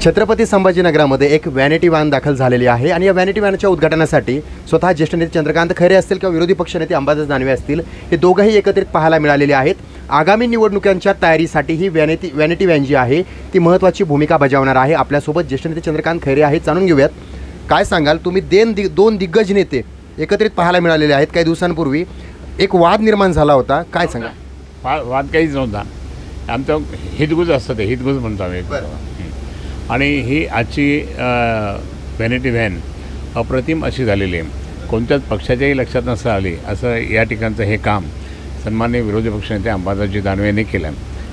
छत्रपती संभाजीनगरामध्ये एक vanity van दाखल झालेली आहे आणि या व्हॅनिटी व्हॅनच्या उद्घाटनासाठी स्वतः ज्येष्ठ नेते चंद्रकांत खैरे असतील किंवा विरोधी पक्षनेते अंबादास दानवे असतील, हे दोघंही एकत्रित पाहायला मिळालेले आहेत। आगामी निवडणुकांच्या तयारीसाठी ही व्हॅनिटी व्हॅन जी आहे ती महत्त्वाची भूमिका बजावणार आहे। आपल्यासोबत ज्येष्ठ नेते चंद्रकांत खैरे आहेत, जाणून घेऊयात काय सांगाल तुम्ही। दोन दिग्गज नेते एकत्रित पाहायला मिळालेले आहेत। काही दिवसांपूर्वी एक वाद निर्माण झाला होता, काय सांगा? वाद काहीच नव्हता, आमचं हितगुज असतं, ते हितगुज म्हणतो आम्ही। आणि ही आजची व्हॅनिटी व्हॅन अप्रतिम अशी झालेली आहे, कोणत्याच पक्षाच्याही लक्षात नसतं आली असं या ठिकाणचं हे काम सन्माननीय विरोधी पक्षनेते अंबादासजी दानवे यांनी केलं।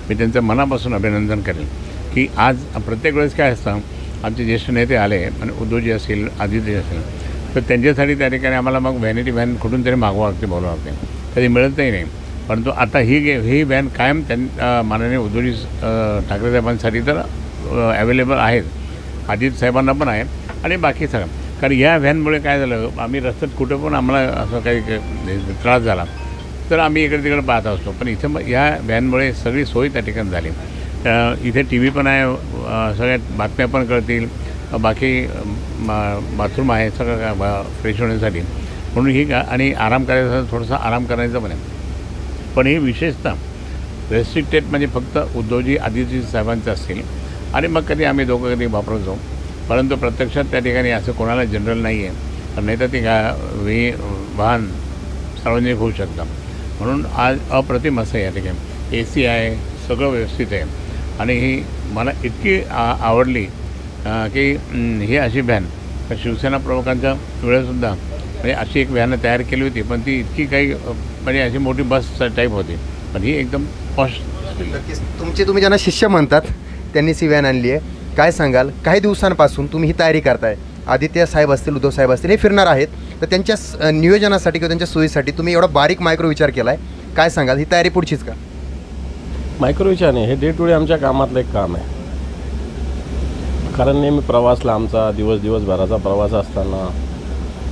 मी त्यांचं मनापासून अभिनंदन करेन की आज प्रत्येक वेळेस काय असतं, आमचे ज्येष्ठ नेते आले आणि उद्धवजी असतील, आदित्यजी असतील, तर त्यांच्यासाठी त्या ठिकाणी आम्हाला मग व्हॅनिटी व्हॅन कुठून तरी मागवावं लागते, बोलावं लागते, कधी मिळतही नाही। परंतु आता ही व्हॅन कायम माननीय उद्धवजी ठाकरे साहेबांसाठी तर अवेलेबल आहेत, आदित्य साहेबांना पण आहे आणि बाकी सगळं। कारण या व्हॅनमुळे काय झालं, आम्ही रस्त्यात कुठं पण आम्हाला असं काही त्रास झाला तर आम्ही इकडे तिकडे पाहत असतो, पण इथं या व्हॅनमुळे सगळी सोय त्या ठिकाणी झाली। इथे टी व्ही पण आहे, सगळ्यात बातम्या पण कळतील, बाकी बाथरूम आहे सगळं फ्रेश होण्यासाठी, म्हणून ही आणि आराम करायचा, थोडासा आराम करायचं पण आहे। पण ही विशेषतः रेस्ट्रिक्टेड म्हणजे फक्त उद्धवजी आदित्यजी साहेबांचं असतील आणि मग कधी आम्ही दोघं कधी वापरतो, परंतु प्रत्यक्षात त्या ठिकाणी असं कोणाला जनरल नाही आहे, नाही तर ती वाहन सार्वजनिक होऊ शकतं। म्हणून आज अप्रतिम असं या ठिकाणी AC आहे, सगळं व्यवस्थित आहे आणि ही मला इतकी आवडली की ही अशी व्हॅन शिवसेना प्रमुखांच्या वेळेसुद्धा म्हणजे अशी एक व्हॅन तयार केली होती, पण ती इतकी काही म्हणजे अशी मोठी बस टाईप होती, पण ही एकदम पॉश। तुम्ही ज्यांना शिष्य म्हणतात त्यांनीच ही व्हॅन आणली आहे, काय सांगाल? काही दिवसांपासून तुम्ही ही तयारी करताय, आदित्य साहेब असतील, उद्धव साहेब असतील, हे फिरणार आहेत, तर त्यांच्या नियोजनासाठी किंवा त्यांच्या सोयीसाठी तुम्ही एवढा बारीक मायक्रो विचार केला आहे, काय सांगाल? ही तयारी पुढचीच का? मायक्रो विचार नाही, हे डे टू डे आमच्या कामातलं एक काम आहे। कारण नेहमी प्रवासला आमचा दिवसभराचा प्रवास असताना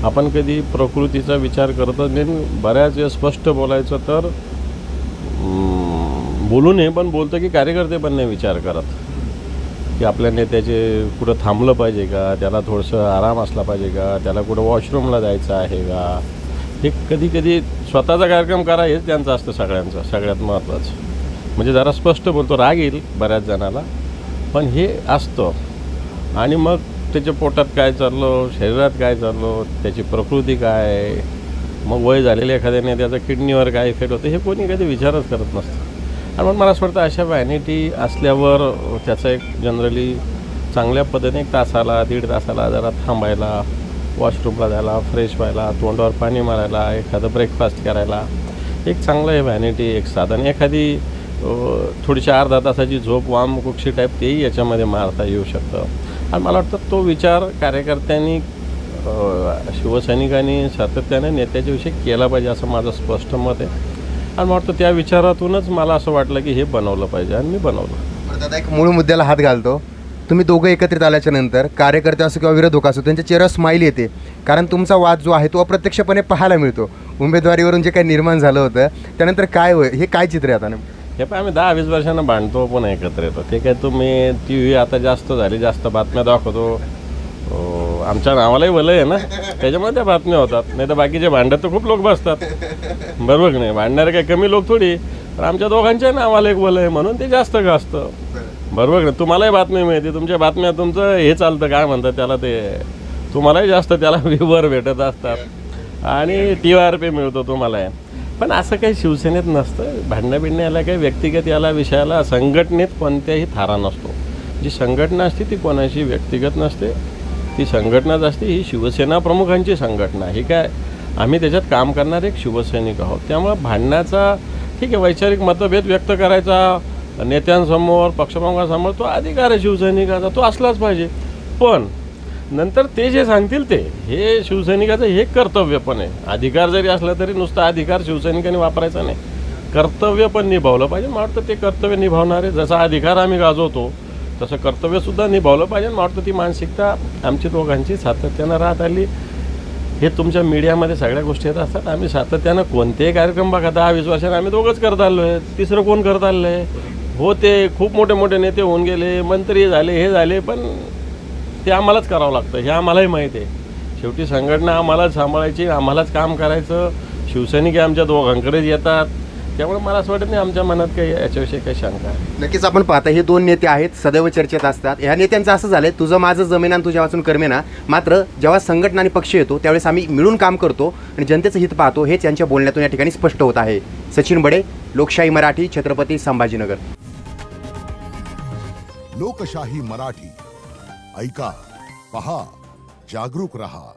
आपण कधी प्रकृतीचा विचार करतो नाही, बऱ्याच वेळ स्पष्ट बोलायचं तर बोलू नये, पण बोलतं की कार्यकर्ते पण नाही विचार करत की आपल्या नेत्याचे कुठं थांबलं पाहिजे का, त्याला थोडंसं आराम असला पाहिजे का, त्याला कुठं वॉशरूमला जायचं आहे का, हे कधी कधी स्वतःचा कार्यक्रम करा हेच त्यांचं असतं सगळ्यांचं सगळ्यात महत्त्वाचं। म्हणजे जरा स्पष्ट बोलतो, राग येईल बऱ्याच जणाला, पण हे असतं। आणि मग त्याच्या पोटात काय चाललं, शरीरात काय चाललं, त्याची प्रकृती काय, मग वय झालेल्या एखाद्याने त्याचा किडनीवर काय इफेक्ट होतं हे कोणी कधी विचारच करत नसतं। आणि मग मला असं वाटतं अशा व्हॅनिटी असल्यावर त्याचा एक जनरली चांगल्या पद्धतीने 1 तासाला 1.5 तासाला जरा थांबायला, वॉशरूमला जायला, फ्रेश व्हायला, तोंडावर पाणी मारायला, एखादं ब्रेकफास्ट करायला एक चांगलं हे व्हॅनिटी एक साधन। एखादी थोडीशी अर्धा तासाची झोप वाम कुक्षी टाईप तेही याच्यामध्ये मारता येऊ शकतं। आणि मला वाटतं तो विचार कार्यकर्त्यांनी शिवसैनिकांनी सातत्याने नेत्याच्या विषयी केला पाहिजे असं माझं स्पष्ट मत आहे। आणि मला वाटतं त्या विचारातूनच मला असं वाटलं की हे बनवलं पाहिजे आणि मी बनवलं। दादा, एक मूळ मुद्द्याला हात घालतो, तुम्ही दोघं एकत्रित आल्याच्या नंतर कार्यकर्ते असो किंवा विरोधक असो त्यांच्या चेहऱ्यावर स्माईल येते, कारण तुमचा वाद जो आहे तो अप्रत्यक्षपणे पाहायला मिळतो। उमेदवारीवरून जे काही निर्माण झालं होतं त्यानंतर काय हे काय चित्र आहे आता? हे पण आम्ही 10-20 वर्षांना भांडतो पण एकत्र येतो, ते काय तुम्ही TV आता जास्त झाली, जास्त बातम्या दाखवतो, आमच्या नावालाही भलं आहे ना, त्याच्यामुळे त्या बातम्या होतात, नाही तर बाकीचे भांडत तर खूप लोक बसतात, बरोबर की नाही? भांडणारे काही कमी लोक थोडी, पण आमच्या दोघांच्या नावाला एक भलं आहे म्हणून ते जास्त गाजतं, बरोबर की नाही? तुम्हालाही बातमी मिळते, तुमच्या बातम्या तुमचं हे चालतं, काय म्हणतात त्याला, ते तुम्हालाही जास्त त्याला व्ह्यूवर भेटत असतात आणि TRP मिळतो तुम्हाला। पण असं काही शिवसेनेत नसतं, भांडणं बिडणं याला काही व्यक्तिगत याला विषयाला संघटनेत कोणत्याही थारा नसतो। जी संघटना असते ती कोणाशी व्यक्तिगत नसते, ती संघटनाच असते, ही शिवसेना प्रमुखांची संघटना। ही काय आम्ही त्याच्यात काम करणारे एक शिवसैनिक आहोत, त्यामुळं भांडण्याचा ठीक आहे, वैचारिक मतभेद व्यक्त करायचा नेत्यांसमोर, पक्षप्रमुखांसमोर तो अधिकार आहे शिवसैनिकाचा, तो असलाच पाहिजे। पण नंतर ते जे सांगतील ते हे शिवसैनिकाचं हे कर्तव्य पण आहे। अधिकार जरी असला तरी नुसता अधिकार शिवसैनिकांनी वापरायचा नाही, कर्तव्य पण निभावलं पाहिजे। मला वाटतं ते कर्तव्य निभावणारे, जसा अधिकार आम्ही गाजवतो तसं कर्तव्यसुद्धा निभावलं पाहिजे। मला वाटतं ती मानसिकता आमची दोघांची सातत्यानं राहत आली। हे तुमच्या मीडियामध्ये सगळ्या गोष्टी येत असतात, आम्ही सातत्यानं कोणतेही कार्यक्रम बघा 10-20 वर्षांनी आम्ही दोघंच करत आलो आहे, तिसरं कोण करत आलं आहे? हो ते खूप मोठे मोठे नेते होऊन गेले, मंत्री झाले, हे झाले, पण ते आम्हालाच करावं लागतं हे आम्हालाही माहीत आहे. शेवटी संघटना आम्हालाच सांभाळायची, आम्हालाच काम करायचं. शिवसैनिक आमच्या दोघांकडेच येतात, त्यामुळे मला असं वाटत नाही आमच्या मनात काही याच्याविषयी काही शंका आहे. नक्कीच आपण पाहता हे दोन नेते आहेत, सदैव चर्चेत असतात. ह्या नेत्यांचं असं झालंय, तुझं माझं जमेना आणि तुझ्या वाचून कर्मेना. मात्र जेव्हा संघटना आणि पक्ष येतो त्यावेळेस आम्ही मिळून काम करतो आणि जनतेचं हित पाहतो, हेच यांच्या बोलण्यातून या ठिकाणी स्पष्ट होत आहे. सचिन बडे, लोकशाही मराठी, छत्रपती संभाजीनगर. लोकशाही मराठी, ऐका, पहा, जागरूक रहा.